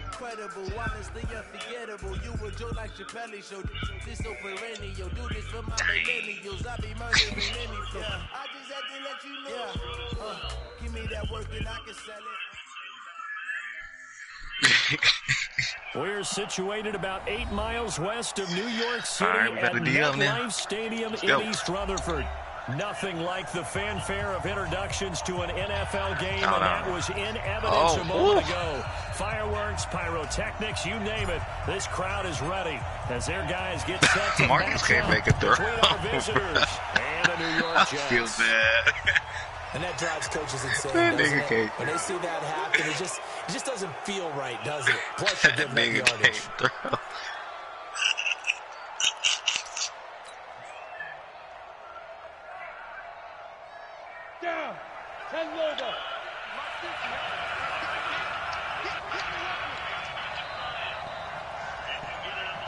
Incredible, honestly unforgettable. You a Joe like Chappelle show. This so perennial. Do this for my millennials. I be murdering any flow. I just had to let you know. Give me that work and I can sell it. We're situated about 8 miles west of New York City at MetLife Stadium in East Rutherford. Nothing like the fanfare of introductions to an NFL game, and that was in evidence a moment ago. Fireworks, pyrotechnics, you name it. This crowd is ready as their guys get set to Marcus can't make a throw. Between our visitors and the New York Jets. I feel bad. And that drives coaches insane, doesn't it? When they see that happen, it just doesn't feel right, does it? Plus, you're giving up yardage. Down. 10 logo.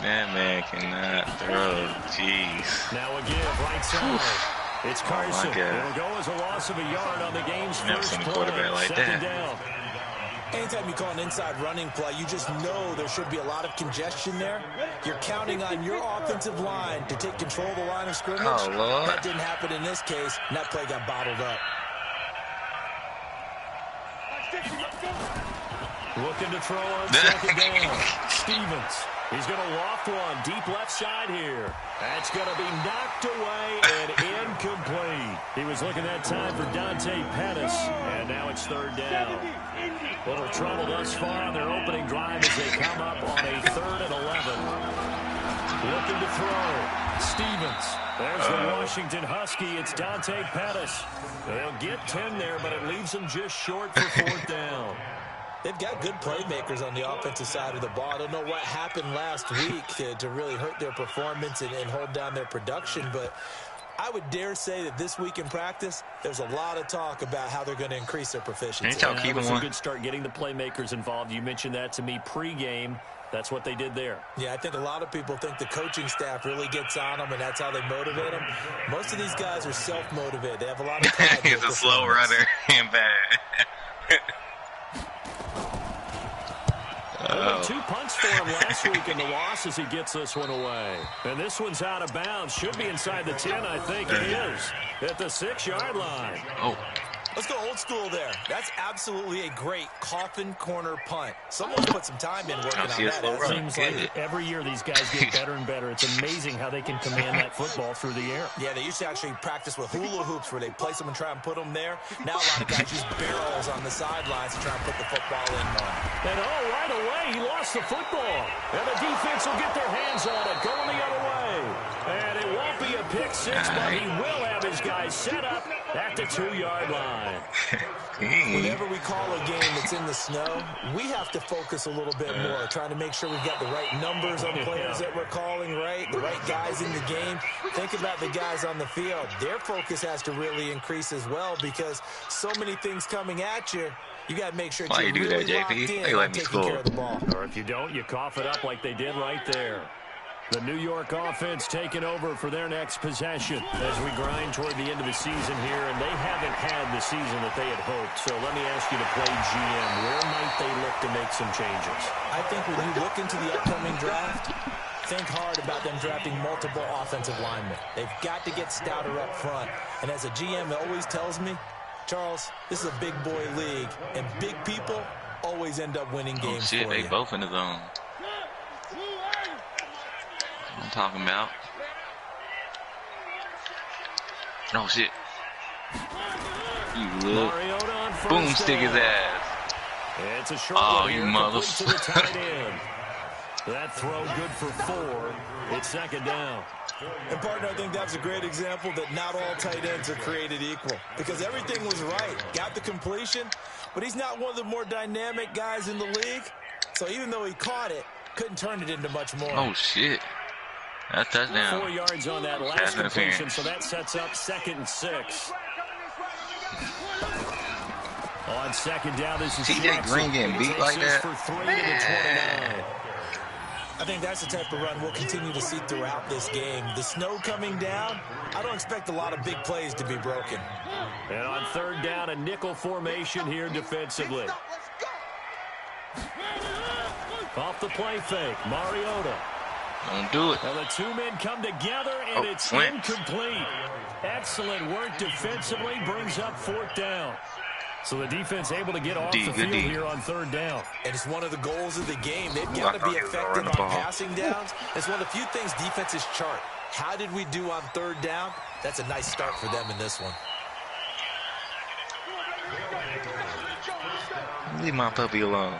That man cannot throw. Jeez. Now a give right side. It's Carson. It'll go as a loss of a yard on the game's first play. Quarterback like Second that. down. Anytime you call an inside running play, you just know there should be a lot of congestion there. You're counting on your offensive line to take control of the line of scrimmage. Oh, Lord. That didn't happen in this case, and that play got bottled up. Looking to throw on second down. Stevens. He's going to loft one deep left side here. That's going to be knocked away and incomplete. He was looking that time for Dante Pettis, and now it's third down. Little trouble thus far on their opening drive as they come up on a 3rd and 11. Looking to throw. Stevens. There's the Washington Husky. It's Dante Pettis. They'll get 10 there, but it leaves them just short for 4th down. They've got good playmakers on the offensive side of the ball. I don't know what happened last week to really hurt their performance and hold down their production, but I would dare say that this week in practice, there's a lot of talk about how they're going to increase their proficiency. That was a good start getting the playmakers involved. You mentioned that to me pregame. That's what they did there. Yeah, I think a lot of people think the coaching staff really gets on them, and that's how they motivate them. Most of these guys are self-motivated. They have a lot of pride. He's a slow runner and bad. Only 2 punts for him last week in the loss as he gets this one away. And this one's out of bounds. Should be inside the 10, I think. It is. At the 6-yard line. Let's go old school there. That's absolutely a great coffin corner punt. Someone's put some time in working on that. It seems like every year these guys get better and better. It's amazing how they can command that football through the air. Yeah, they used to actually practice with hula hoops where they place them and try and put them there. Now a lot of guys use barrels on the sidelines to try and put the football in. And right away, he lost the football. And the defense will get their hands on it, going the other way. And it won't be a pick six, but he will have his guys set up at the 2-yard line. Whenever we call a game that's in the snow, we have to focus a little bit more, trying to make sure we've got the right numbers on players that we're calling, the right guys in the game. Think about the guys on the field. Their focus has to really increase as well because so many things coming at you. You got to make sure you're really locked in on taking care of the ball. Or if you don't, you cough it up like they did right there. The New York offense taking over for their next possession as we grind toward the end of the season here, and they haven't had the season that they had hoped. So let me ask you to play GM. Where might they look to make some changes? I think when you look into the upcoming draft, think hard about them drafting multiple offensive linemen. They've got to get stouter up front. And as a GM always tells me, Charles, this is a big boy league, and big people always end up winning games for you. They both in the zone. I'm talking about. Oh, shit. You look. Boomstick his ass. It's a short one here, complete to the tight end. That throw good for 4. It's second down. And, partner, I think that was a great example that not all tight ends are created equal because everything was right. Got the completion, but he's not one of the more dynamic guys in the league. So even though he caught it, couldn't turn it into much more. Oh, shit. That's touchdown. 4 yards on that last completion, so that sets up 2nd and 6. On second down, this is TJ Green getting beat like that. For 3 to the 29. I think that's the type of run we'll continue to see throughout this game. The snow coming down, I don't expect a lot of big plays to be broken. And on 3rd down, a nickel formation here defensively. Off the play fake, Mariota. Don't do it. Well, the two men come together, and it's incomplete. Excellent work defensively, brings up 4th down. So the defense able to get off the field here on 3rd down. And it's one of the goals of the game. They've got to be effective on passing downs. It's one of the few things defenses chart. How did we do on 3rd down? That's a nice start for them in this one. Leave my puppy alone.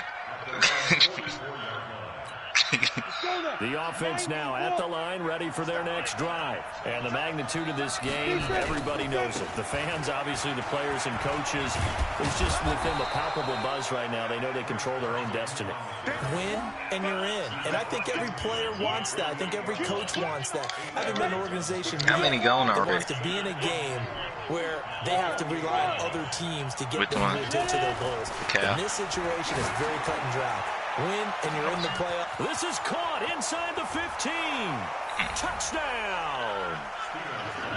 The offense now at the line, ready for their next drive. And the magnitude of this game, everybody knows it. The fans, obviously the players and coaches, it's just within the palpable buzz right now. They know they control their own destiny. Win, and you're in. And I think every player wants that. I think every coach wants that. I haven't been an organization how many going that already? wants to be in a game where they have to rely on other teams to get them to their goals. In this situation, it's very cut and dry. Win, and you're in the playoff. This is caught inside the 15. Touchdown.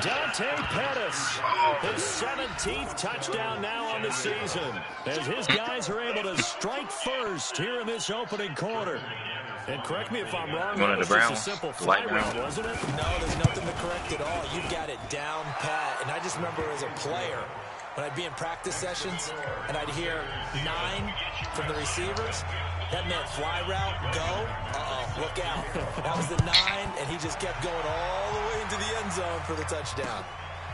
Dante Pettis, his 17th touchdown now on the season, as his guys are able to strike first here in this opening quarter. And correct me if I'm wrong, that was just a simple fly route, wasn't it? No, there's nothing to correct at all. You've got it down pat. And I just remember as a player, when I'd be in practice sessions and I'd hear 9 from the receivers, that meant fly route, go, look out. That was the 9, and he just kept going all the way into the end zone for the touchdown.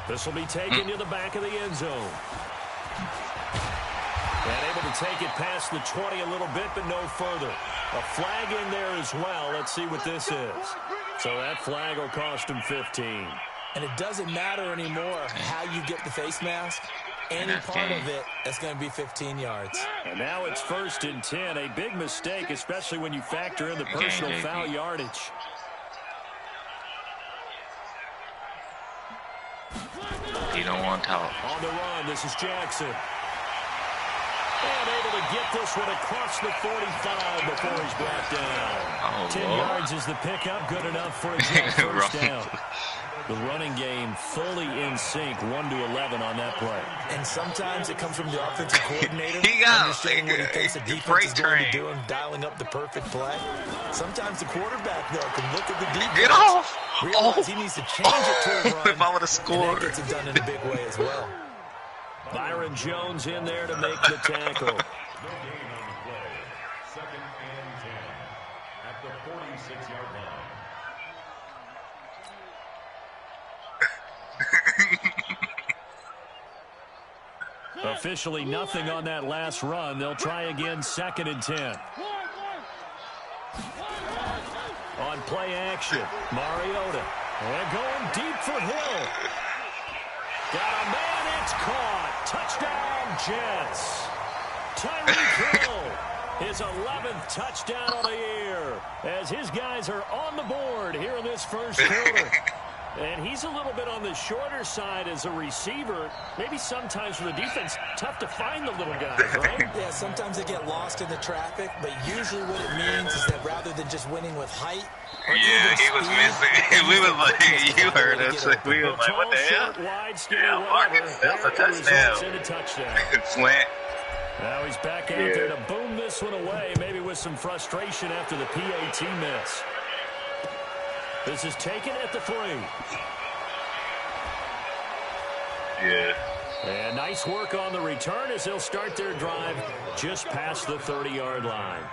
This will be taken to the back of the end zone. And able to take it past the 20 a little bit, but no further. A flag in there as well. Let's see what this is. So that flag will cost him 15. And it doesn't matter anymore how you get the face mask. Any part of it, that's going to be 15 yards. And now it's 1st and 10. A big mistake, especially when you factor in the personal foul yardage. You don't want to talk. On the run, this is Jackson. And able to get this one across the 45 before he's brought down. 10 yards is the pickup, good enough for a first down. The running game fully in sync, 1-11 on that play. And sometimes it comes from the offensive coordinator. He got understanding what he thinks the defense is going to do and dialing up the perfect play. Sometimes the quarterback, though, can look at the defense. Get off! Realize he needs to change it to a run. If I would have scored. And that gets it done in a big way as well. Byron Jones in there to make the tackle. 2nd and 10 at the 46-yard line. Officially nothing on that last run. They'll try again, 2nd and 10. On play action, Mariota. And going deep for Hill. Got a man, it's caught. Touchdown, Jets. Tyreek Hill, his 11th touchdown of the year, as his guys are on the board here in this first quarter. And he's a little bit on the shorter side as a receiver. Maybe sometimes for the defense, tough to find the little guys, right? Yeah, sometimes they get lost in the traffic, but usually what it means is that rather than just winning with height, yeah, he was missing. We was like, you heard us. We was like, what the hell? Yeah, Marcus, that's a touchdown. Slant. Now he's back out there to boom this one away, maybe with some frustration after the PAT miss. This is taken at the 3. Yeah. And nice work on the return as they'll start their drive just past the 30-yard line.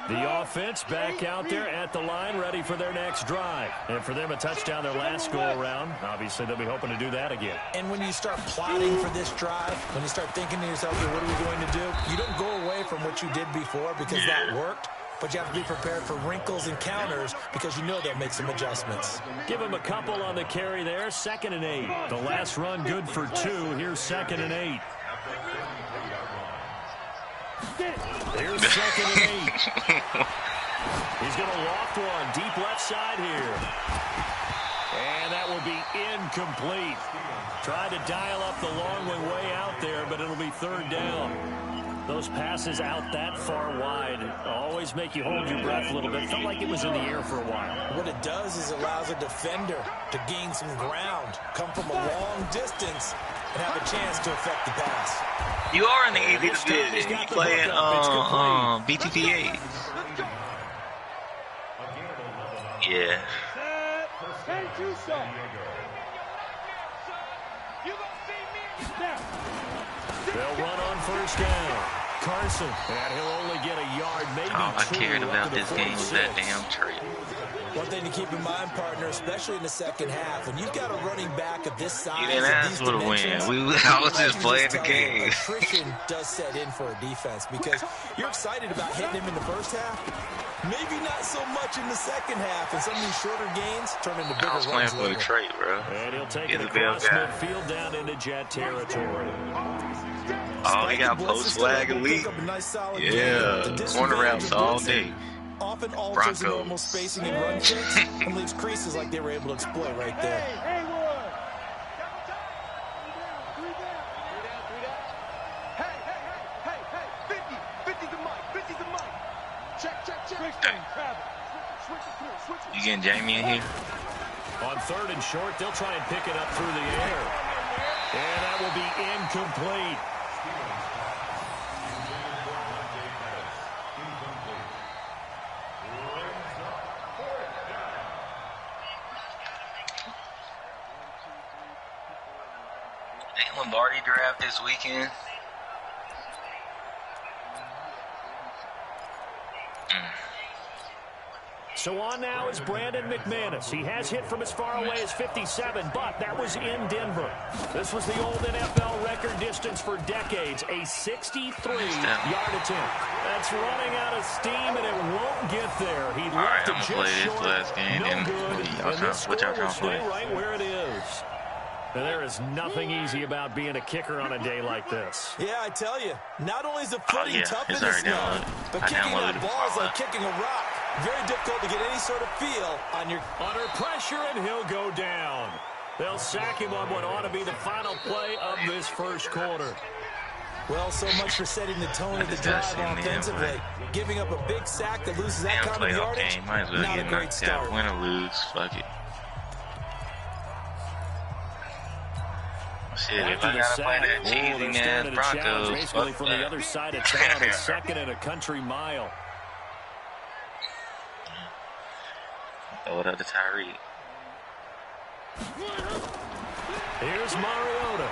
The offense back out there at the line, ready for their next drive. And for them, a touchdown their last go-around. Obviously, they'll be hoping to do that again. And when you start plotting for this drive, when you start thinking to yourself, hey, what are we going to do? You don't go away from what you did before because that worked. But you have to be prepared for wrinkles and counters because you know they'll make some adjustments. Give him a couple on the carry there. 2nd and 8. The last run good for 2. Here's 2nd and 8. Here's 2nd and 8. He's going to loft one deep left side here. And that will be incomplete. Tried to dial up the long one way out there, but it'll be 3rd down. Those passes out that far wide always make you hold your breath a little bit. Felt like it was in the air for a while. What it does is it allows a defender to gain some ground, come from a long distance, and have a chance to affect the pass. You are in the easy division. You playing BTTA. Yeah. They'll run on first down. Carson, and he'll only get a yard, maybe All I two. cared about this game was that damn trade. One thing to keep in mind, partner, especially in the second half, when you've got a running back of this size, You didn't ask for the win. I was just playing the game. Attrition does set in for a defense because you're excited about hitting him in the first half. Maybe not so much in the second half, and some of these shorter gains turn into bigger runs. I was playing for the trade, bro. And he'll take it across midfield down into jet territory. Oh, he got post flag elite. Yeah, corner routes all day. Often alters the normal spacing and run checks and leaves creases like they were able to exploit right there. You getting Jamie in here? On third and short, they'll try and pick it up through the air. And that will be incomplete. Ain't Lombardi draft this weekend? So on now is Brandon McManus. He has hit from as far away as 57, but that was in Denver. This was the old NFL record distance for decades, a 63-yard attempt. That's running out of steam, and it won't get there. He left it just short. Last game. No good, and this score will stay right where it is. And there is nothing easy about being a kicker on a day like this. Yeah, I tell you, not only is the footing tough in the snow, but kicking that ball is like kicking a rock. Very difficult to get any sort of feel on your... Under pressure, and he'll go down. They'll sack him on what ought to be the final play of this first quarter. Well, so much for setting the tone of the drive offensively. Giving up a big sack that loses that kind of yardage, might as well not get a great knocked start. out. Win or lose, fuck it. Shit, if I gotta play that cheesy ass Broncos, basically from the other side of town, a second and a country mile. Throw it up to Tyree. Here's Mariota.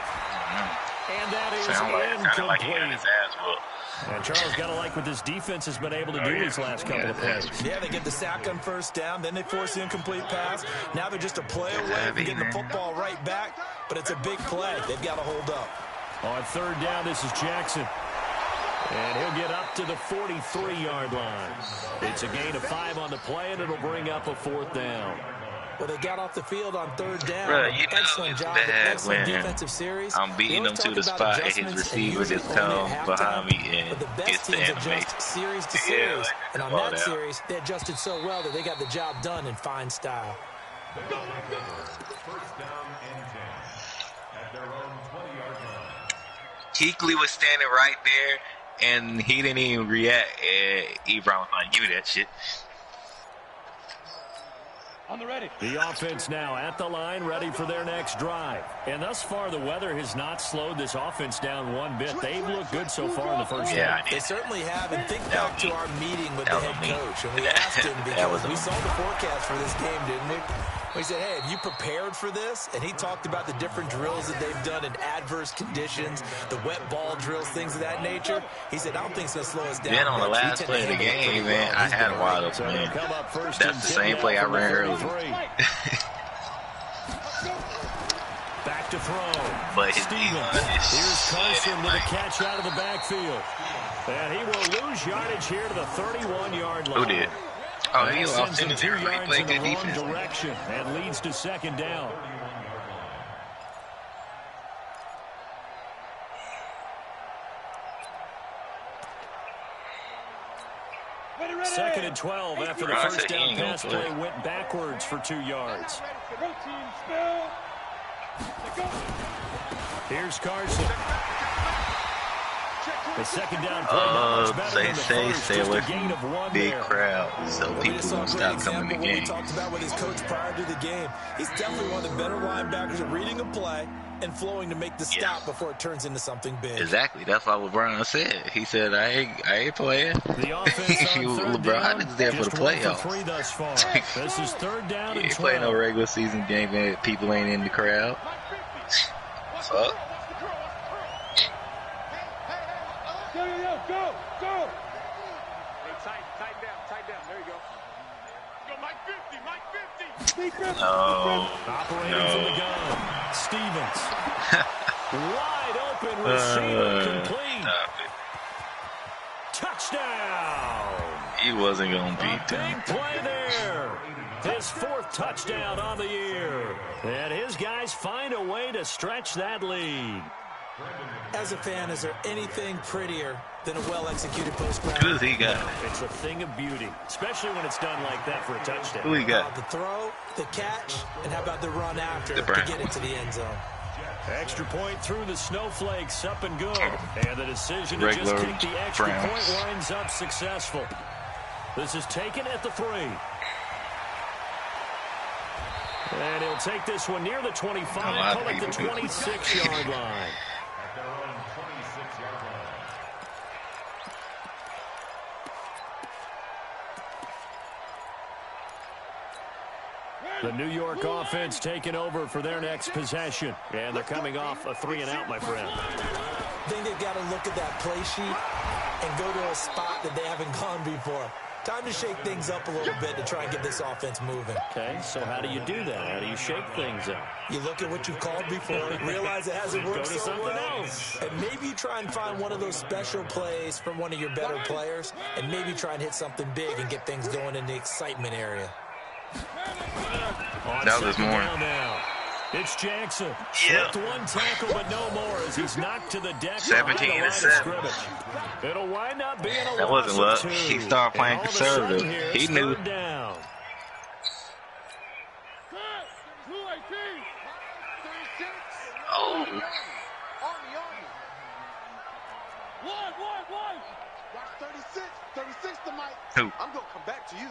And that is incomplete. Like he got his ass whooped. And Charles got to like what this defense has been able to do these last couple of plays. Yeah, they get the sack on first down, then they force the incomplete pass. Now they're just a play away from getting the football right back, but it's a big play. They've got to hold up. On third down, this is Jackson. And he'll get up to the 43-yard line. It's a gain of 5 on the play, and it'll bring up a fourth down. Well, they got off the field on third down. Bruh, you know excellent job, excellent defensive series. I'm beating him to the spot, and his receiver just comes behind me and gets the animation. Series to series. And on that series, they adjusted so well that they got the job done in fine style. First down and 10 at their own 20-yard line. Kuechly was standing right there, and he didn't even react. Ebron was like, give me that shit. On the ready. The offense now at the line, ready for their next drive. And thus far, the weather has not slowed this offense down one bit. They've looked good so far in the first half. They certainly have. And think back to our meeting with the head coach. And we asked him because we saw the forecast for this game, didn't we? We said, hey, have you prepared for this? And he talked about the different drills that they've done in adverse conditions, the wet ball drills, things of that nature. He said, I don't think it's going to slow us down. Then on the last play of the game, man, I had a wide open, man. That's the same play I ran earlier. Back to throw. But here's Carson with a catch out of the backfield. And he will lose yardage here to the 31-yard line. Who did? Oh, he lost in the 2 really yards in the wrong direction and leads to second down. Second and 12 after the first down pass play went backwards for 2 yards. Here's Carson. The second down play not much better than the first. Stay away Just a gain of 1 big there. crowd, so people won't stop coming to the game. We talked about with his coach prior to the game. He's definitely one of the better linebackers at reading a play, and flowing to make the stop before it turns into something big. Exactly. That's what LeBron said. He said, I ain't playing. The offense on third down, LeBron is there for the just 1 for playoffs. 3 thus far. This is third down He and ain't 12. playing no regular season game and people ain't in the crowd. What's up? Go. Hey, tighten down. There you go. Go, Mike 50. No. Operating from the gun. Stevens. Wide open receiver complete. Stop it. Touchdown. He wasn't going to beat them. Big play there. His 4th touchdown on the year. And his guys find a way to stretch that lead. As a fan, is there anything prettier than a well-executed post-grab? Who's he got? It's a thing of beauty, especially when it's done like that for a touchdown. Who he got? The throw, the catch, and how about the run after The to Browns. get it to the end zone? Extra point through the snowflakes, up and good. And the decision to Regular just kick the extra Browns. point winds up successful. This is taken at the 3. And he'll take this one near the 25, call it the 26-yard line. At their own 26-yard line. The New York offense taking over for their next possession. And they're coming off a 3-and-out, my friend. I think they've got to look at that play sheet and go to a spot that they haven't gone before. Time to shake things up a little bit to try and get this offense moving. Okay, so how do you do that? How do you shake things up? You look at what you've called before, realize it hasn't worked Go to so something well, else. and maybe try and find one of those special plays from one of your better players, and maybe try and hit something big and get things going in the excitement area. On That was second more. down now. It's Jackson. Yeah. Slipped one tackle, but no more as he's knocked to the deck. 17-7. It'll wind up being a That loss wasn't luck. of 2. He started playing And all of a sudden conservative. here, He it's knew. third down. Oh. Watch 36 to Mike. Who? I'm going to come back to you.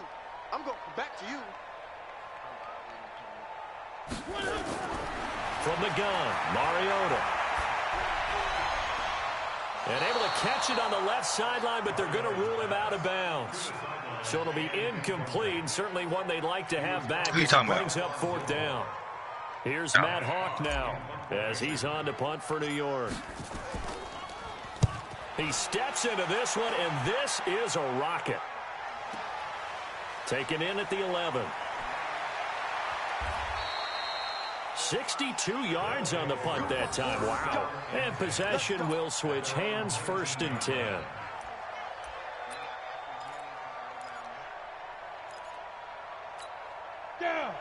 From the gun, Mariota. And able to catch it on the left sideline, but they're going to rule him out of bounds. So it'll be incomplete. Certainly one they'd like to have back. Who you as talking it about? brings up 4th down. Here's Matt Hawk now as he's on to punt for New York. He steps into this one, and this is a rocket. Taken in at the 11. 62 yards on the punt that time. Wow. And possession will switch hands, 1st and 10.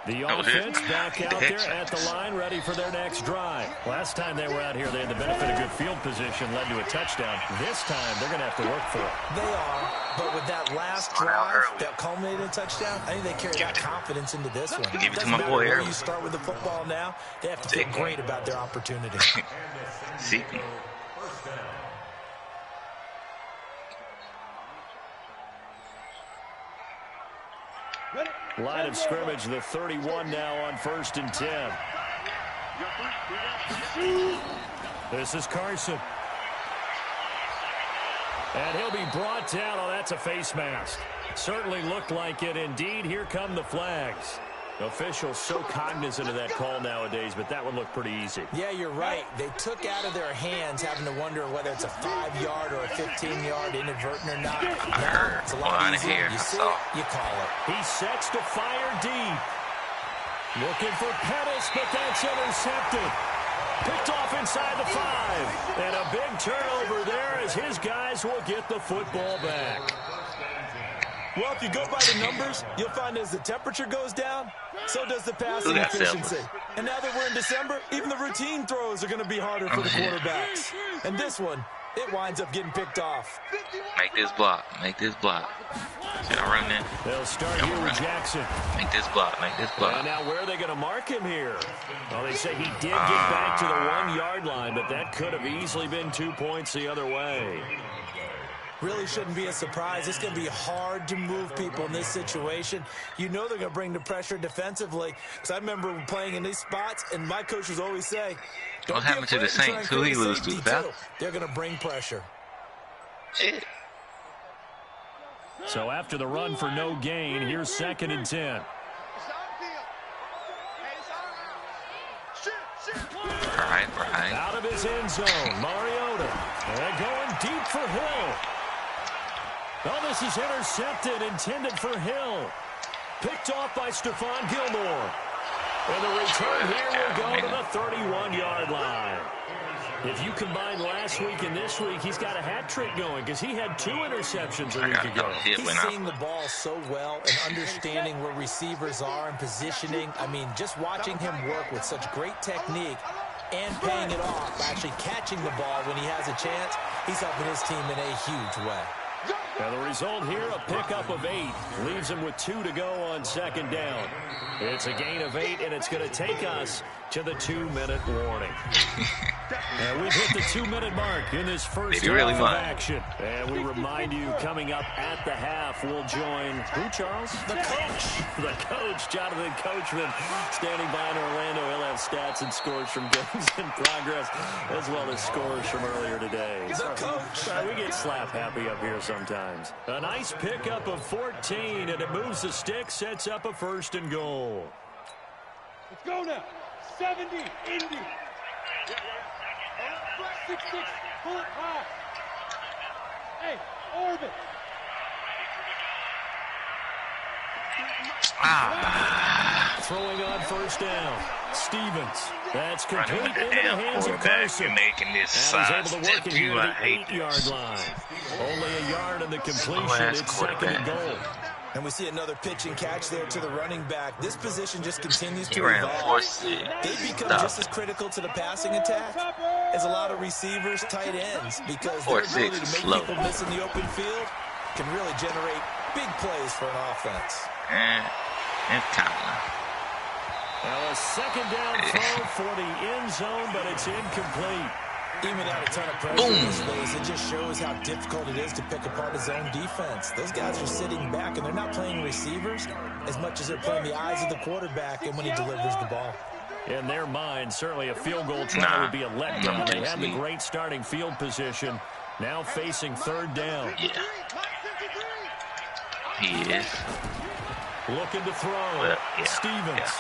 The offense back out there at the line, ready for their next drive. Last time they were out here, they had the benefit of good field position, led to a touchdown. This time, they're going to have to work for it. They are, but with that last drive that culminated in a touchdown, I think they carry that confidence into this one. Give it to Doesn't my matter boy where early. you start with the football now, they have to feel great about their opportunity. Seeking. First down. Line of scrimmage, the 31 now on 1st and 10. This is Carson. And he'll be brought down. Oh, that's a face mask. Certainly looked like it. Indeed, here come the flags. Officials so cognizant of that call nowadays, but that would look pretty easy. Yeah, you're right. They took out of their hands having to wonder whether it's a 5-yard or a 15-yard inadvertent or not. Now, it's a lot easier. You see it, you call it. He sets to fire deep. Looking for Pettis, but that's intercepted. Picked off inside the 5. And a big turnover there as his guys will get the football back. Well, if you go by the numbers, you'll find as the temperature goes down, so does the passing Look at efficiency. And now that we're in December, even the routine throws are going to be harder for the quarterbacks. And this one, it winds up getting picked off. Make this block. Make this block. Should I run in? They'll start here with Jackson. Make this block. Make this And block. now where are they going to mark him here? Well, they say he did get back to the 1-yard line, but that could have easily been 2 points the other way. really shouldn't be a surprise. It's going to be hard to move people in this situation. You know they're going to bring the pressure defensively. Because I remember playing in these spots, and my coach would always say, what happened to the Saints? Who he lose to? They're going to bring pressure. Shit. So after the run for no gain, here's 2nd and 10. Right. Out of his end zone, Mariota. And going deep for Hill. Oh, this is intercepted, intended for Hill. Picked off by Stephon Gilmore. And the return here will go to the 31-yard line. If you combine last week and this week, he's got a hat trick going because he had 2 interceptions a week ago. He's seeing the ball so well and understanding where receivers are and positioning. I mean, just watching him work with such great technique and paying it off by actually catching the ball when he has a chance, he's helping his team in a huge way. Now the result here, a pickup of 8. Leaves him with 2 to go on 2nd down. It's a gain of 8, and it's going to take us to the 2-minute warning. And we've hit the 2-minute mark in this first half of action. And we remind you, coming up at the half, we'll join who, Charles? The coach. The coach, Jonathan Coachman, standing by in Orlando. He'll have stats and scores from games in progress, as well as scores from earlier today. The coach. We get slap happy up here sometimes. A nice pickup of 14, and it moves the stick, sets up a 1st and goal. Let's go now. 70, Indy. 6-6, pull it high. Hey, orbit. Throwing on 1st down. Stevens. That's complete Running with the into the damn hands of quarterback. Carson. You're making this And he's able to work step it here you. I at the hate 8-yard line. Only a yard in the completion. It's 2nd and goal. And we see another pitch and catch there to the running back. This position just continues to ran evolve. 4-6. They become just as critical to the passing attack as a lot of receivers, tight ends, because their ability to make people miss in the open field can really generate big plays for an offense. And Tomlin. Now a 2nd down throw for the end zone, but it's incomplete. Even without a ton of pressure in his face, it just shows how difficult it is to pick apart his own defense. Those guys are sitting back, and they're not playing receivers as much as they're playing the eyes of the quarterback and when he delivers the ball. In their mind, certainly a field goal try would be a letdown. They have the great starting field position. Now facing 3rd down. Yeah. He is. Looking to throw. Well, yeah. Stevens. Yeah.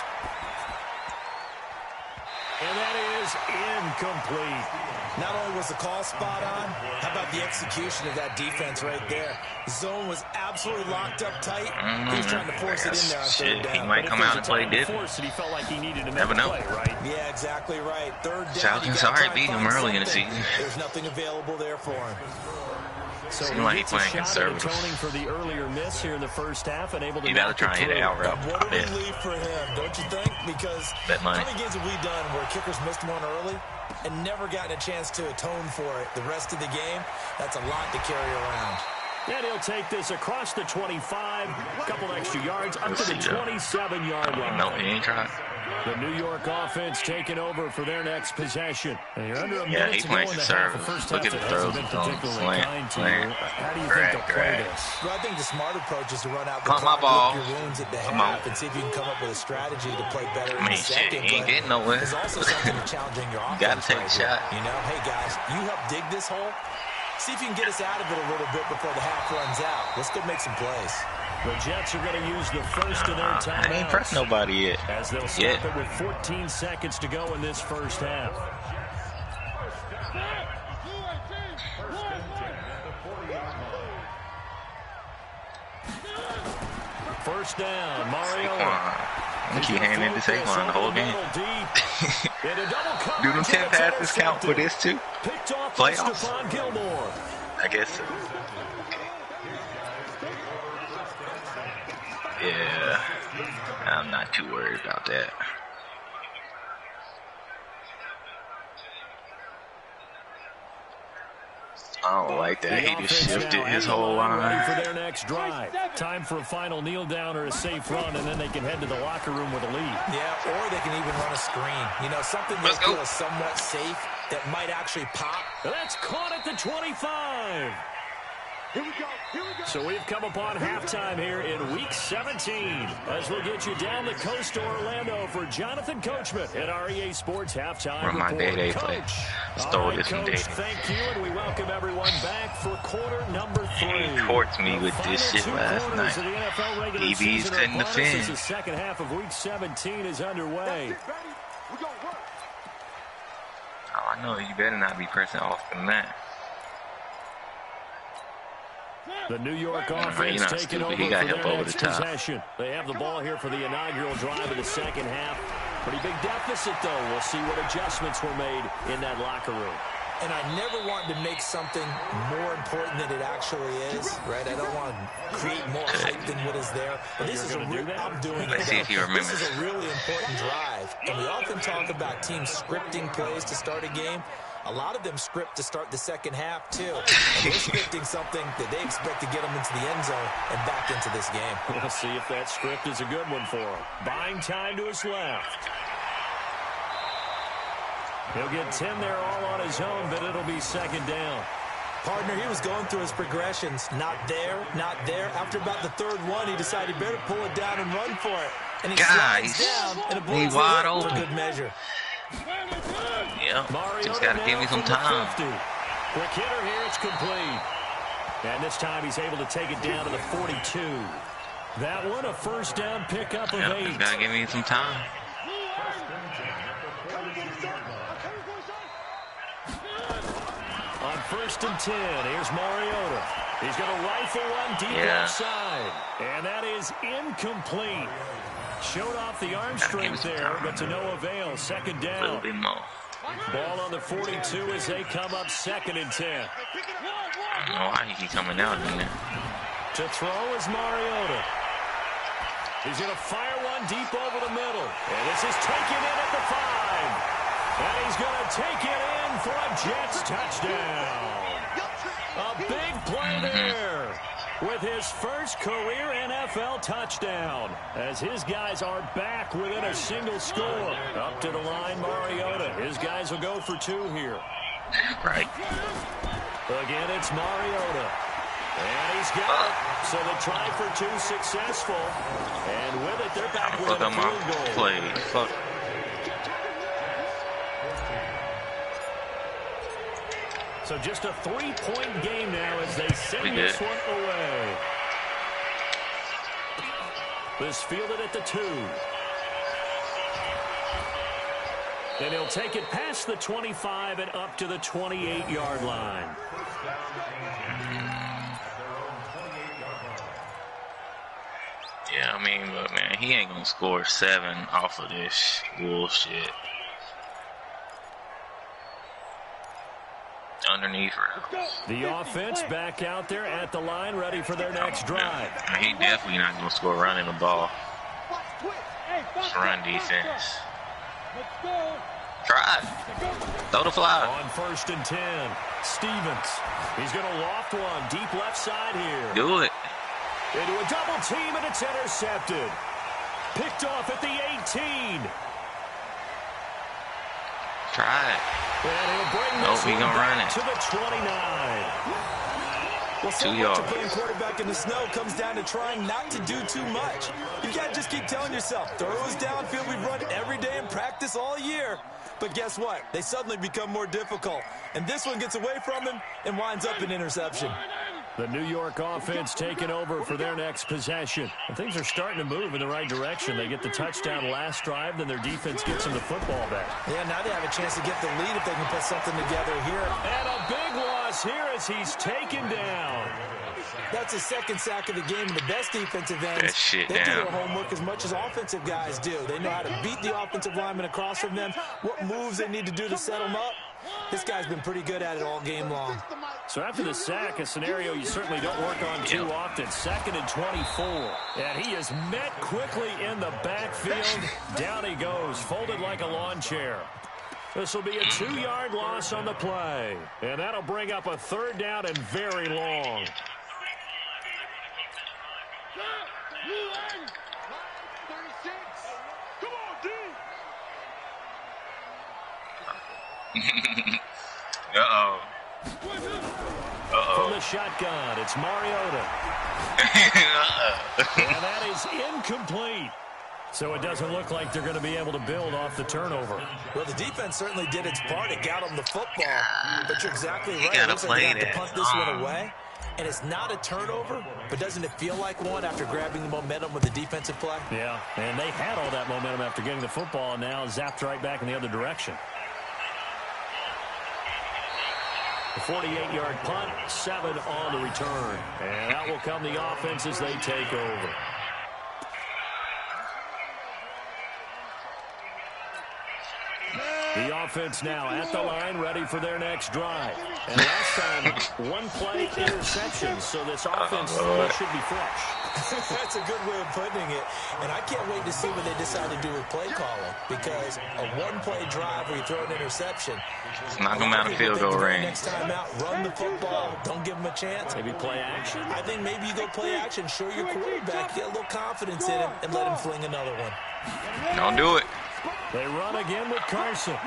And that is incomplete. Not only was the call spot on, how about the execution of that defense right there? Zone was absolutely locked up tight. He was trying to force it in there on 3rd down. He might come out and play different. He felt like he needed to Never know. play, right? Yeah, exactly right. 3rd down. Falcons already beat him early in the season. There's nothing available there for him. So seems like he's playing conservative. Atoning for the earlier miss here in the first half and able to. You gotta try and hit it out route. What a relief for him, don't you think? Because how many games have we done where kickers missed one early and never gotten a chance to atone for it the rest of the game? That's a lot to carry around. And he'll take this across the 25, a couple extra yards, up to the 27-yard line. No, he ain't trying. The New York offense taking over for their next possession. And you're under a minute to go in the half. The first half that hasn't been particularly kind to you. How do you think they'll play this? Well, I think the smart approach is to run out the Pump my clock, ball. lick your wounds at the half, and see if you can come up with a strategy to play better in the second. He ain't getting nowhere. There's also something challenging your offense. You gotta take a shot. You know, hey guys, you help dig this hole. See if you can get us out of it a little bit before the half runs out. Let's go make some plays. The Jets are going to use the first of their timeouts. I ain't pressed nobody yet. As they'll stop it with 14 seconds to go in this first half. First down, Mariota. I keep handing it to Saquon the whole game. Do them 10 passes count for this too? Playoffs? I guess so. Yeah, I'm not too worried about that. I don't like that. He just shifted his whole line. Ready for their next drive. Time for a final kneel down or a safe run, and then they can head to the locker room with a lead. Yeah, or they can even run a screen. You know, something that feels somewhat safe that might actually pop. That's caught at the 25. So we've come upon halftime here in Week 17 as we'll get you down the coast to Orlando for Jonathan Coachman at our EA Sports Halftime Where my Report. day Coach, stole this from Coach, Day. thank you, and we welcome everyone back for quarter number 3. He torched me with this shit last night. DBs couldn't defend. The second half of Week 17 is underway. Oh, I know you better not be pressing off than that. The New York offense taking over for their next possession. They have the ball here for the inaugural drive of the second half. Pretty big deficit, though. We'll see what adjustments were made in that locker room. And I never want to make something more important than it actually is, right? I don't want to create more hype than what is there. But this is a real, I'm doing it. Let's see if he remembers. This is a really important drive. And we often talk about teams scripting plays to start a game. A lot of them script to start the second half, too. And they're scripting something that they expect to get them into the end zone and back into this game. We'll see if that script is a good one for him. Buying time to his left. He'll get 10 there all on his own, but it'll be second down. Partner, he was going through his progressions. Not there, not there. After about the third one, he decided he better pull it down and run for it. And he slides down and avoids wide open open. for good measure. Yeah, just got to give me some time. Quick hitter here, it's complete. And this time he's able to take it down to the 42. That one, a first down pickup of 8. Just got to give me some time. On first and 10, here's Mariota. He's going to rifle one deep left side. And that is incomplete. Showed off the arm strength there, but to no avail. Second down. A little bit more. Ball on the 42 as they come up second and 10. I don't know why he keep coming out in there. To throw is Mariota. He's going to fire one deep over the middle. And this is taken in at the 5. And he's going to take it in for a Jets touchdown. A big play there with his first career NFL touchdown as his guys are back within a single score. Up to the line, Mariota. His guys will go for 2 here. Right. Again, it's Mariota. And he's got it. So the try for 2 successful. And with it, they're back with a field goal. Fuck. So just a 3-point game now as they send this one away. This fielded at the 2. And he'll take it past the 25 and up to the 28-yard line. Yeah, I mean, but man, he ain't gonna score 7 off of this bullshit. Underneath her. The offense back out there at the line, ready for their next drive. He definitely not going to score running the ball. It's run defense. Try it. Throw the fly. On first and 10, Stevens. He's going to loft one deep left side here. Do it. Into a double team, and it's intercepted. Picked off at the 18. Try it. And he'll bring this he gonna run it to the 29. Well, so much of playing quarterback in the snow comes down to trying not to do too much. You got to just keep telling yourself, throws downfield we've run every day in practice all year. But guess what? They suddenly become more difficult. And this one gets away from him and winds up an interception. The New York offense taking over for their next possession. And things are starting to move in the right direction. They get the touchdown last drive, then their defense gets them the football back. Yeah, now they have a chance to get the lead if they can put something together here. And a big loss here as he's taken down. That's his second sack of the game, and the best defensive ends, they do their homework as much as offensive guys do. They know how to beat the offensive lineman across from them, what moves they need to do to set them up. This guy's been pretty good at it all game long. So after the sack, a scenario you certainly don't work on too often. 2nd and 24. And he is met quickly in the backfield. Down he goes, folded like a lawn chair. This will be a 2-yard loss on the play. And that'll bring up a 3rd down and very long. Uh-oh. From the shotgun. It's Mariota. And that is incomplete. So it doesn't look like they're going to be able to build off the turnover. Well, the defense certainly did its part. It got them the football. But you're exactly right. Gotta It looks like they have play to punt this one away. And it's not a turnover, but doesn't it feel like one after grabbing the momentum with the defensive play? Yeah, and they had all that momentum after getting the football, and now zapped right back in the other direction. The 48-yard punt, 7 on the return. And out will come the offense as they take over. The offense now at the line, ready for their next drive. And last time, 1 play interception, so this offense should be fresh. That's a good way of putting it. And I can't wait to see what they decide to do with play calling, because a 1-play drive where you throw an interception, knock them out of field goal range. Next time out, run the football, don't give them a chance. Maybe play action? I think maybe you go play action, show your quarterback, get a little confidence in him, and let him fling another one. Don't do it. They run again with Carson.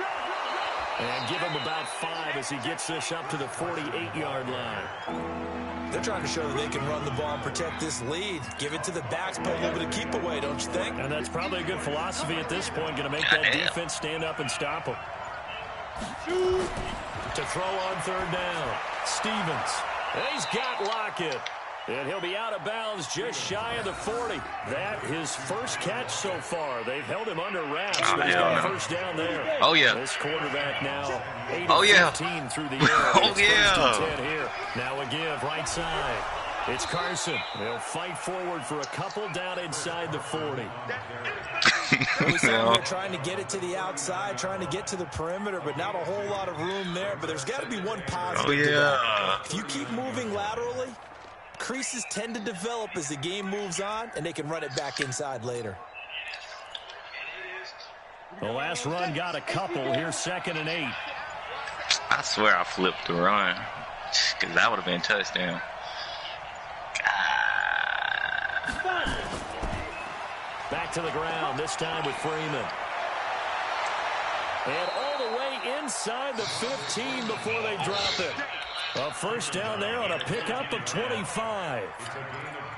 And give him about 5 as he gets this up to the 48-yard line. They're trying to show that they can run the ball and protect this lead. Give it to the backs, play a little bit of keep away, don't you think? And that's probably a good philosophy at this point, going to make that defense stand up and stop them. To throw on 3rd down, Stevens. And he's got Lockett. And he'll be out of bounds just shy of the 40. That his first catch so far. They've held him under wraps. But he's got a first down there. Oh, yeah. This quarterback now 8 of 15 through the air. Oh, yeah. 10 here. Now a give right side. It's Carson. They'll fight forward for a couple down inside the 40. They're trying to get it to the outside, trying to get to the perimeter, but not a whole lot of room there. But there's got to be one positive. Oh, yeah. If you keep moving laterally, creases tend to develop as the game moves on, and they can run it back inside later. The last run got a couple. Here's 2nd and 8. I swear I flipped the run, because that would have been a touchdown. Back to the ground, this time with Freeman. And all the way inside the 15 before they drop it. A first down there on a pickup of 25.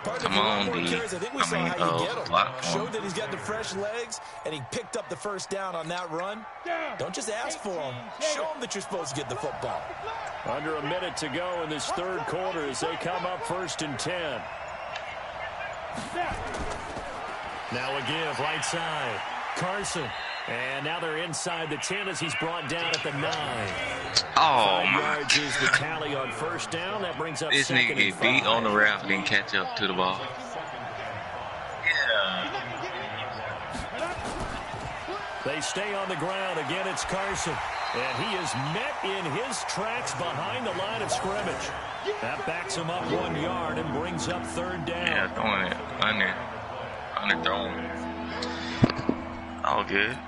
Come on, D. I think we saw how you get him. Showed that he's got the fresh legs, and he picked up the first down on that run. Don't just ask for him. Show him that you're supposed to get the football. Under a minute to go in this 3rd quarter as they come up 1st and 10. Now a give, right side. Carson. And now they're inside the 10 as he's brought down at the 9. Oh, 5 yards is the tally on first down. That brings up this 2nd nigga and get 5. beat on the route, didn't catch up to the ball. Yeah. They stay on the ground. Again, it's Carson. And he is met in his tracks behind the line of scrimmage. That backs him up 1 yard and brings up 3rd down. Yeah, throwing it. Underthrown. All good.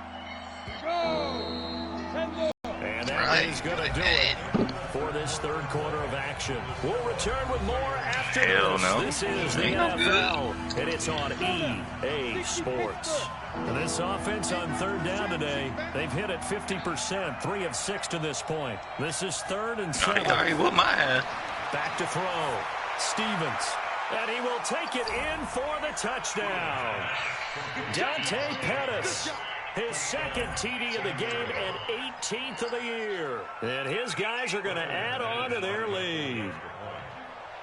And that is going to do it for this 3rd quarter of action. We'll return with more after Hell this. no. This is the NFL, and it's on EA Sports. And this offense on 3rd down today, they've hit it 50%, 3 of 6 to this point. This is 3rd and 7. All right, what my ass? Back to throw. Stevens. And he will take it in for the touchdown. Dante Pettis. His 2nd TD of the game and 18th of the year. And his guys are going to add on to their lead.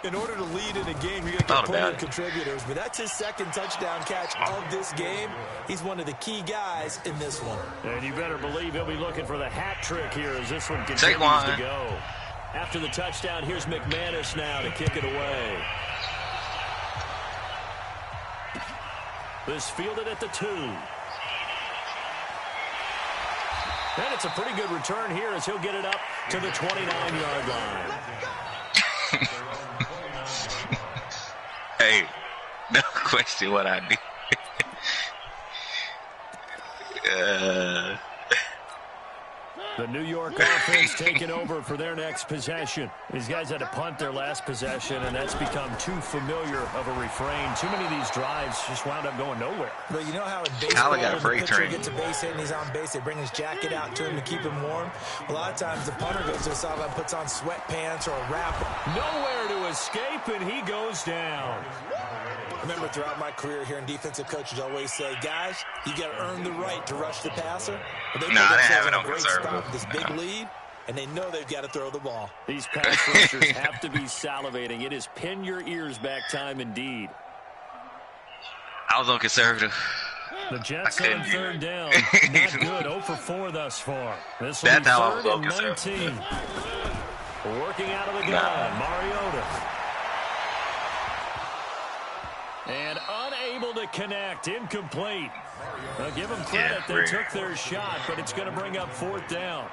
In order to lead in a game, you're going to get plenty of contributors. But that's his 2nd touchdown catch of this game. He's one of the key guys in this one. And you better believe he'll be looking for the hat trick here as this one continues to go. After the touchdown, here's McManus now to kick it away. This fielded at the 2. And it's a pretty good return here as he'll get it up to the 29-yard line. Hey, no question what I did. The New York offense taking over for their next possession. These guys had to punt their last possession, and that's become too familiar of a refrain. Too many of these drives just wound up going nowhere. But you know how in baseball, when the pitcher gets a base hit and he's on base, they bring his jacket out to him to keep him warm. A lot of times the punter goes to the sideline, puts on sweatpants or a wrap. Nowhere to escape, and he goes down. Remember, throughout my career here in defensive coaches, always say, guys, you got to earn the right to rush the passer. But they put themselves in a great spot with this big lead, and they know they've got to throw the ball. These pass rushers have to be salivating. It is pin your ears back time indeed. I was on conservative. The Jets on third down. Not good. 0 for 4 thus far. This will be That's how I was 3rd on and conservative. 19. Working out of the gun, Mariota. And unable to connect. Incomplete. Well, give them credit. They took their shot, but it's going to bring up 4th down.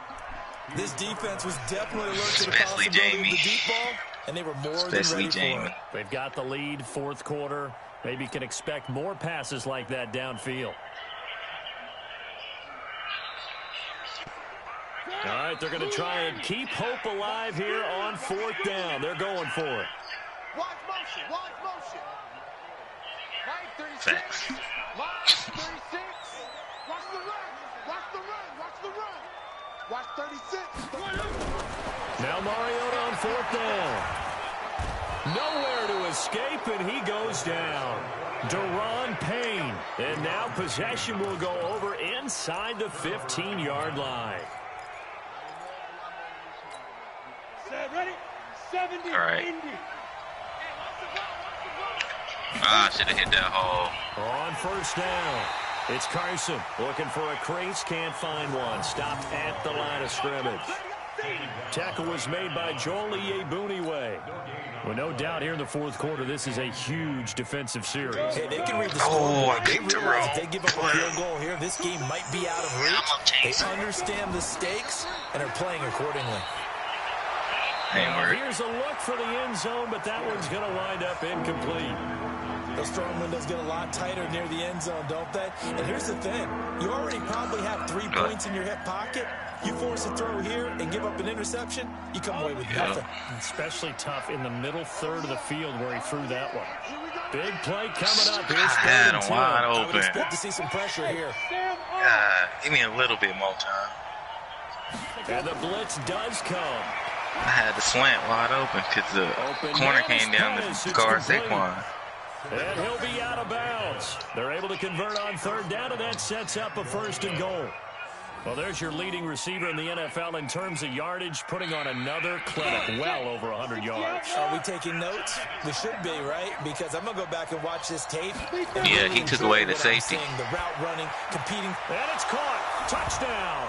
This defense was definitely alert to the possibility of the deep ball, and they were more than ready for it. They've got the lead, 4th quarter. Maybe can expect more passes like that downfield. All right, they're going to try and keep hope alive here on 4th down. They're going for it. Watch motion. Watch motion. Line 36. Line 36. Watch the run. Watch the run. Watch the run. Watch 36. Now Mariota on 4th down. Nowhere to escape, and he goes down. Deron Payne. And now possession will go over inside the 15-yard line. Ready? 70. All right. Indy. I should have hit that hole. On 1st down, it's Carson looking for a crease, can't find one. Stopped at the line of scrimmage. Tackle was made by Joel Iyiegbuniwe. Well, no doubt here in the 4th quarter, this is a huge defensive series. Hey, they can read the scoreboard. I kicked the roll. If they give up a field goal here, this game might be out of reach. They understand the stakes and are playing accordingly. Here's a look for the end zone, but that one's going to wind up incomplete. Those throwing windows get a lot tighter near the end zone, don't they? And here's the thing. You already probably have 3 points in your hip pocket. You force a throw here and give up an interception, you come away with nothing. Especially tough in the middle third of the field where he threw that one. Big play coming up. Here's I had him wide I would open. expect to see some pressure here. Give me a little bit more time. And the blitz does come. I had the slant wide open because the corner came down to guard Saquon. And he'll be out of bounds. They're able to convert on 3rd down, and that sets up a 1st and goal. Well, there's your leading receiver in the NFL in terms of yardage, putting on another clinic, well over 100 yards. Are we taking notes? We should be, right? Because I'm going to go back and watch this tape. Yeah, he took away the safety. The route running, competing. And it's caught. Touchdown.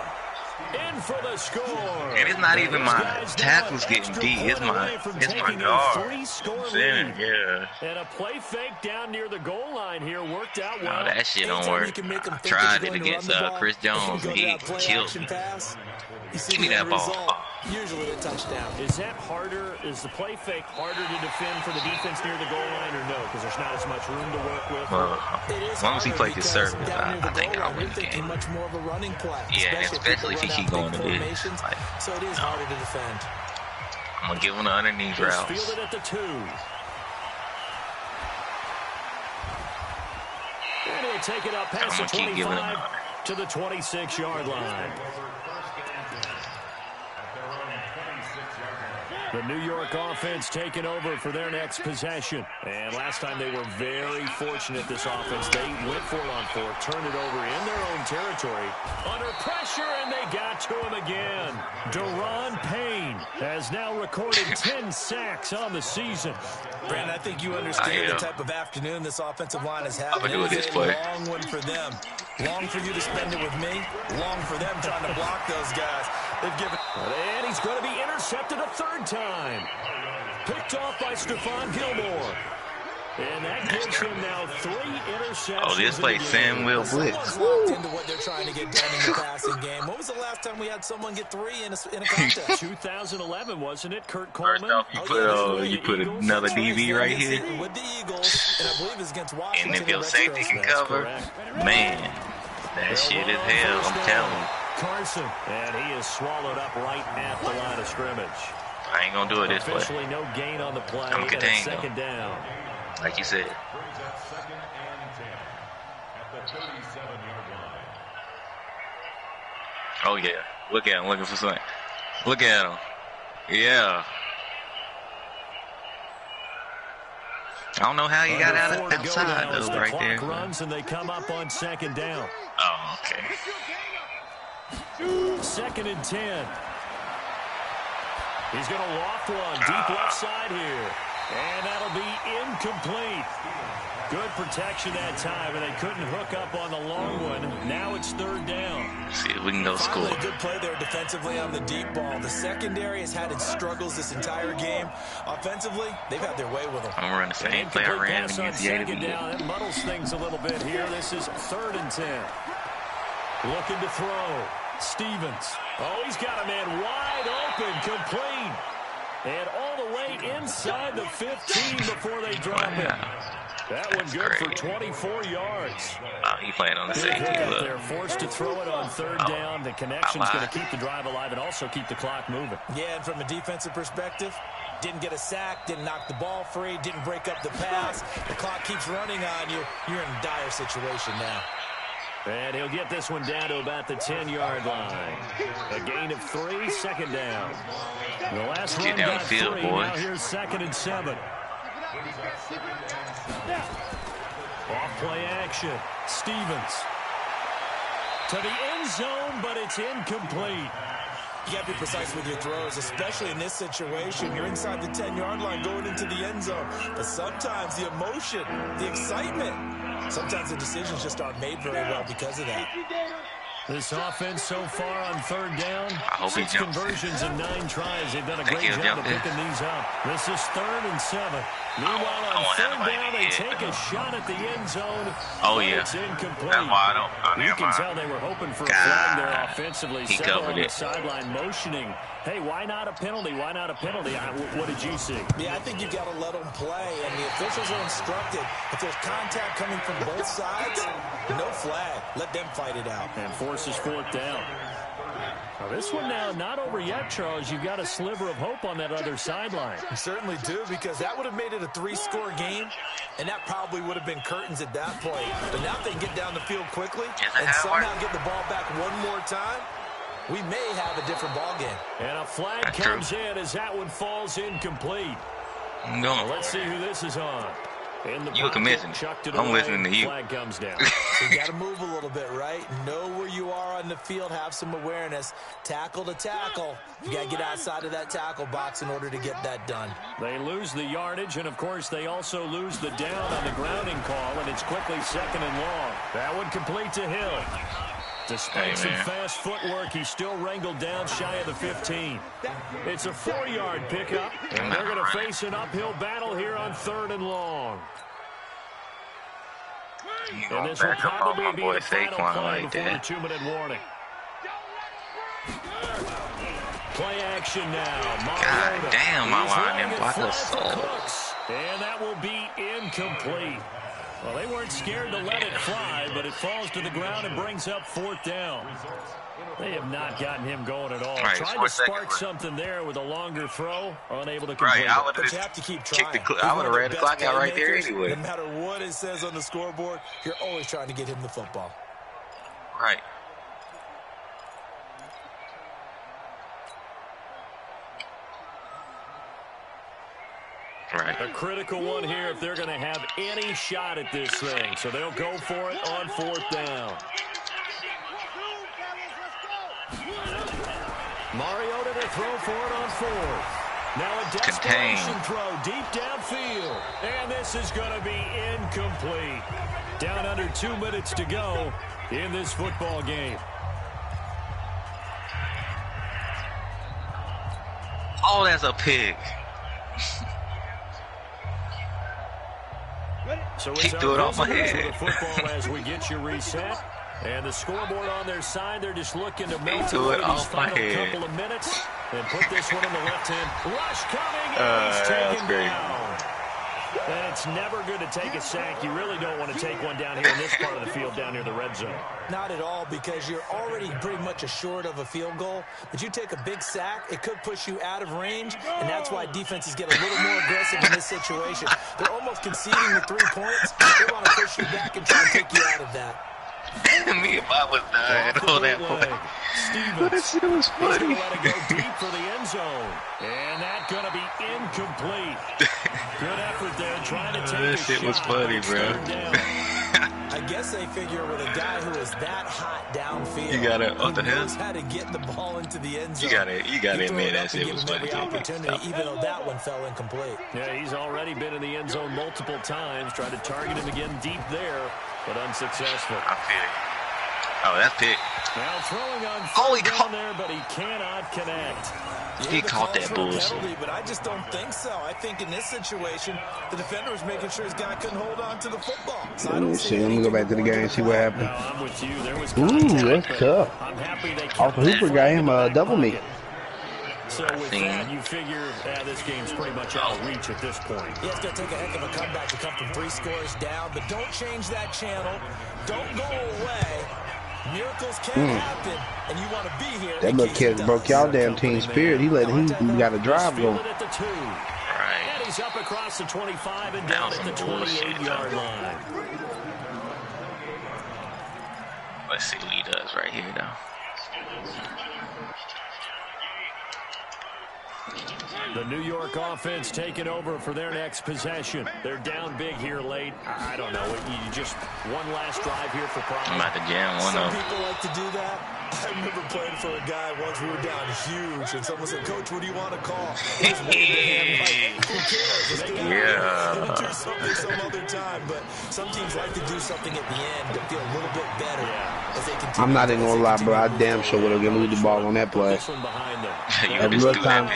In for the score. And it's not even my tackles getting deep. It's my guard. Lead. Yeah. And a play fake down near the goal line here worked out well. No, that shit don't work. I tried it against Chris Jones, and he killed me. Give me that ball. Usually a touchdown. Is that harder? Is the play fake harder to defend for the defense near the goal line or no? Because there's not as much room to work with. Well, as long as he plays conservative, I think I'll win the game. Much more of a running play. Yeah, especially if he keep going to this. Like, so it is harder to defend. I'm gonna give him the underneath routes. Fielded at the 2. And he'll take it up past the 25 to the 26-yard line. The New York offense taking over for their next possession. And last time they were very fortunate, this offense. They went for it on 4th, turned it over in their own territory. Under pressure, and they got to him again. Deron Payne has now recorded 10 sacks on the season. Brandon, I think you understand the type of afternoon this offensive line has had. It is a long one for them. Long for you to spend it with me. Long for them trying to block those guys. They've given. And he's going to be intercepted a 3rd time. Picked off by Stephon Gilmore. And that gives him now 3 interceptions. Oh, this plays Sam Will Blitz. Locked into what they're trying to get done in the passing game. When was the last time we had someone get 3 in a contest? 2011, wasn't it, Kurt Coleman? First off, you put another DB right here. With the Eagles, and I believe it's against Washington. And if your safety can cover, man, that shit is hell, I'm telling you. Carson, and he is swallowed up right at the line of scrimmage. I ain't gonna do it this way. Officially no gain on the play. I'm contained, second down. Like you said. Brings up 2nd and 10 at the 37-yard line. Oh yeah, look at him looking for something. Look at him. Yeah. I don't know how he got out outside though, right there. Runs and they come up on 2nd down. Oh, okay. 2nd and 10. He's going to loft one deep left side here. And that'll be incomplete. Good protection that time, and they couldn't hook up on the long one. Now it's 3rd down. See if we can go score. Finally, a good play there defensively on the deep ball. The secondary has had its struggles this entire game. Offensively, they've had their way with them. I'm going to run the same play I ran on against the second down. That muddles things a little bit here. This is 3rd and 10. Looking to throw. Stevens. Oh, he's got a man wide open, complete. And all the way inside the 15 before they drop him. That one good for 24 yards. He playing on the safety. They're forced to throw it on 3rd down. The connection's going to keep the drive alive and also keep the clock moving. Yeah, and from a defensive perspective, didn't get a sack, didn't knock the ball free, didn't break up the pass. The clock keeps running on you. You're in a dire situation now. And he'll get this one down to about the 10-yard line. A gain of 3, 2nd down. The last run got 3. Now here's 2nd and 7. Off play action. Stevens. To the end zone, but it's incomplete. You got to be precise with your throws, especially in this situation. You're inside the 10-yard line going into the end zone. But sometimes the emotion, the excitement, sometimes the decisions just aren't made very well because of that. This offense so far on 3rd down, 6 conversions and 9 tries. They've done a great job of picking these up. This is 3rd and 7. Meanwhile, on 3rd down, they take a shot at the end zone. Oh, yeah. It's incomplete. That's why I don't. You can tell they were hoping for a flag there offensively. He covered on it. The sideline motioning. Hey, why not a penalty? Why not a penalty? What did you see? Yeah, I think you've got to let them play, and the officials are instructed. If there's contact coming from both sides, no flag. Let them fight it out. And forces 4th down. Now this one now not over yet, Charles. You've got a sliver of hope on that other sideline. You certainly do, because that would have made it a 3-score game, and that probably would have been curtains at that point. But now if they can get down the field quickly and somehow get the ball back one more time, we may have a different ball game. And a flag comes in as that one falls incomplete. No. Let's see who this is on. You can listen. I'm listening to you. Flag comes down. So you got to move a little bit, right? Know where you are on the field. Have some awareness. Tackle to tackle. You got to get outside of that tackle box in order to get that done. They lose the yardage, and, of course, they also lose the down on the grounding call, and it's quickly 2nd and long. That one complete to Hill. Despite some fast footwork, he's still wrangled down shy of the 15. It's a 4-yard pickup, and they're going to face an uphill battle here on 3rd and long. And this will probably be the final play before the 2-minute warning. Play action now. God damn, my line didn't block us. And that will be incomplete. Well, they weren't scared to let it fly, but it falls to the ground and brings up 4th down. They have not gotten him going at all. Tried to spark something there with a longer throw, unable to complete it. But you have to keep trying. I would have ran the clock out right there anyway. No matter what it says on the scoreboard, you're always trying to get him the football. Right. Right. A critical one here if they're going to have any shot at this thing. So they'll go for it on 4th down. Mariota to throw for it on 4th. Now a desperation throw deep downfield. And this is going to be incomplete. Down under 2 minutes to go in this football game. Oh, that's a pig. So it's threw it off my head. The football as we get you reset. And the scoreboard on their side, they're just looking to melt threw it these off my final head. couple of minutes and put this one on the left hand. Rush coming, and he's taken down. And it's never good to take a sack. You really don't want to take one down here in this part of the field down near the red zone. Not at all, because you're already pretty much assured of a field goal. But you take a big sack, it could push you out of range, and that's why defenses get a little more aggressive in this situation. They're almost conceding the 3 points. They want to push you back and try and take you out of that. Me if I was dying on that play. But that shit was funny. Let it go deep for the end zone. And that's going to be incomplete. Good effort there trying to take that shit was funny, bro. I guess they figure with a guy who is that hot downfield, you got it off the head. How to get the ball into the end zone. You got to admit that shit was funny. Even though that one fell incomplete. Yeah, he's already been in the end zone multiple times. Tried to target him again deep there, but unsuccessful. I feel it. Oh, that's pick. Now throwing on down there, but he cannot connect. He caught that bullshit. Penalty, but I just don't think so. I think in this situation, the defender was making sure his guy couldn't hold on to the football. So Let me see. Let me go back to the game and see what happened. No, I'm with you. There was Ooh, that's tough. I'm happy they Arthur Hooper got him a double me. So with that, you figure this game's pretty much out of reach at this point. Yeah, it's going to take a heck of a comeback to come from 3 scores down, but don't change that channel. Don't go away. Miracles can happen, and you want to be here. That little kid broke y'all damn team spirit. He got a drive going. Right. And he's up across the 25 and down at the 28-yard line. Let's see what he does right here, though. The New York offense taking over for their next possession. They're down big here late. I don't know. You just one last drive here for Prime. I'm about to jam one Some of them. people like to do that. I remember playing for a guy once. We were down huge, and someone said, "Coach, what do you want to call?" I just waved a hand like, "Who cares? Let's get out Yeah. and do something some other time." But some teams like to do something at the end to feel a little bit better as they continue. I'm not even gonna lie, bro. I damn sure would have lose the ball on that play. Every little time,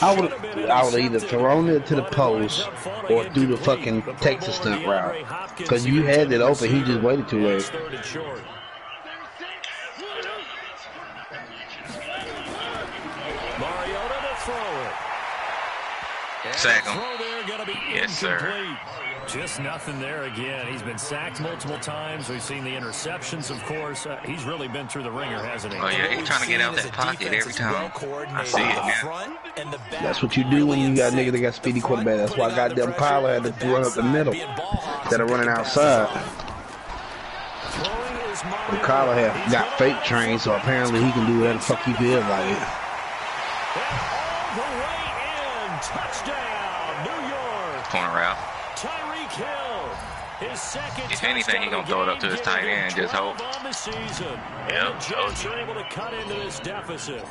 I would either thrown it to the post or threw the fucking Texas stunt route. Because you had it open, he just waited too late. Sack him. Yes, sir. Just nothing there again. He's been sacked multiple times. We've seen the interceptions, of course. He's really been through the ringer, hasn't he? Oh, yeah, he's trying to get out that pocket every time. I see it now. That's what you do when you got a nigga that got speedy quarterback. That's why goddamn Kyler had to run up the middle instead of running outside. And Kyler had got fake trained, so apparently he can do whatever the fuck he feels like it. Touchdown, New York. Corner route. Tyreek Hill. His second. If anything, he's going to throw it up to his tight end and just hope. Yep. The Jets are able to cut into this deficit.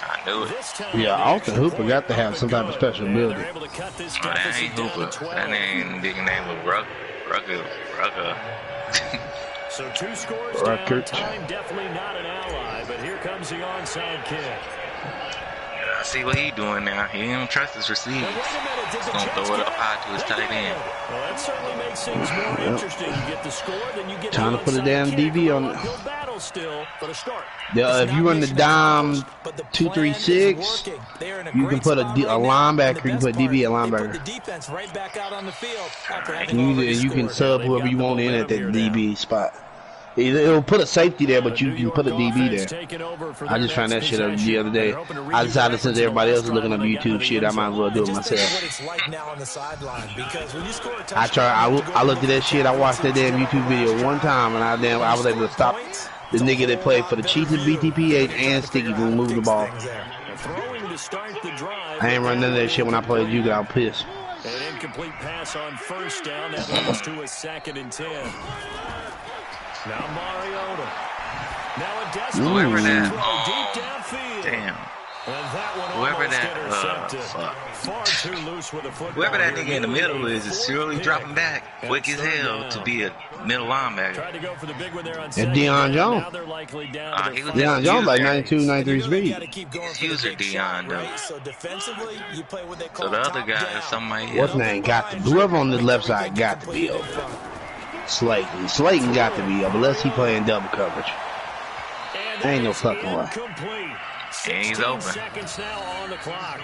I knew it. Yeah, Alton Hooper got to have some type of special ability. Oh, that ain't Hooper. That name, big name was Rucker. So 2 scores down. Time definitely not an ally, but here comes the onside kick. I see what he's doing now. He don't trust his receivers. He's going to throw it up high to his tight end. Well, that certainly makes things more interesting. You get the score, then you get trying to put a damn DB on. He'll battle still for the start. Yeah, if you run the dime 2-3-6, you can put a linebacker. You can put DB at linebacker. You can sub whoever you want in at that DB spot. It'll put a safety there, but you can put a DB there. I just found that shit out the other day. I decided since everybody else is looking up YouTube shit, I might as well do it myself. I looked at that shit. I watched that damn YouTube video one time, and I was able to stop the nigga that played for the Chiefs and BTPH and Sticky from moving the ball. I ain't run none of that shit when I played you, got pissed. An incomplete pass on first down. That leads to a 2nd and 10. Now Mariota. Now a desperate whoever that, deep downfield. Damn. And that one Whoever that, fuck. Far too loose with a football. Whoever that nigga in the middle is surely dropping back quick as hell to be a middle linebacker. Tried to go for the big one there on and Deion Jones. Deion Jones like 92, 93 speed. He's user Deion though. So the other guy is somebody else. What's name got to? Whoever on the left side got to be open. Slayton. Slayton got to be up unless he playing double coverage. Ain't no fucking way. And he's open. Seconds now on the clock.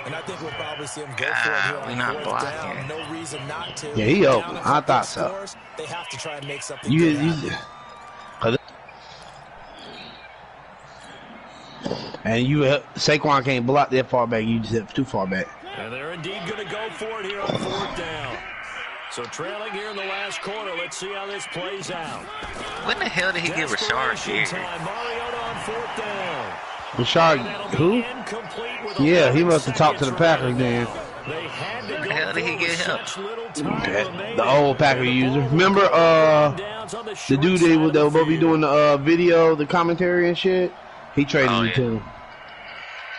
And I think we'll probably see him go for it here on fourth down. No reason not to. Yeah, he open. I thought so. Scores, they have to try and make something good happen. And Saquon can't block that far back. You just hit too far back. And they're indeed going to go for it here on fourth down. So trailing here in the last quarter. Let's see how this plays out. When the hell did he get Rashard here? Mariota on fourth down. Rashard, who? Yeah, he must have talked to the Packers then. When the hell did he get him? The old Packer user. Remember the dude that will be doing the video, the commentary and shit? He traded me too.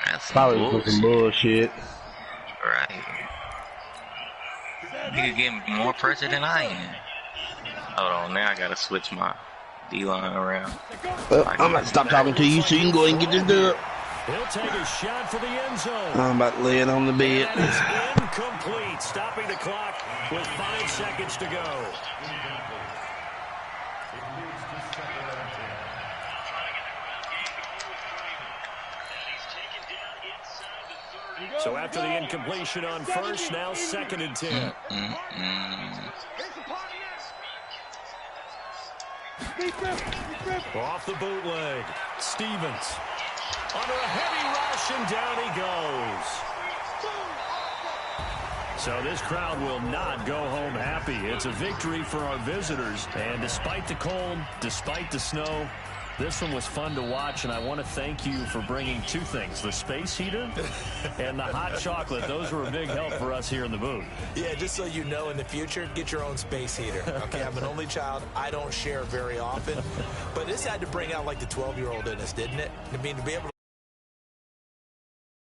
That's probably for some bullshit. Right. He could get more pressure than I am. Hold on, now I gotta switch my D-line around. Well, I'm about to stop talking to you so you can go ahead and get this dub. He'll take a shot for the end zone. I'm about to lay it on the bed. That is incomplete. Stopping the clock with 5 seconds to go. So after the incompletion on first, now 2nd and 10. Off the bootleg. Stevens. Under a heavy rush, and down he goes. So this crowd will not go home happy. It's a victory for our visitors. And despite the cold, despite the snow, this one was fun to watch, and I want to thank you for bringing 2 things, the space heater and the hot chocolate. Those were a big help for us here in the booth. Yeah, just so you know, in the future, get your own space heater. Okay, I'm an only child. I don't share very often. But this had to bring out, like, the 12-year-old in us, didn't it? I mean, to be able to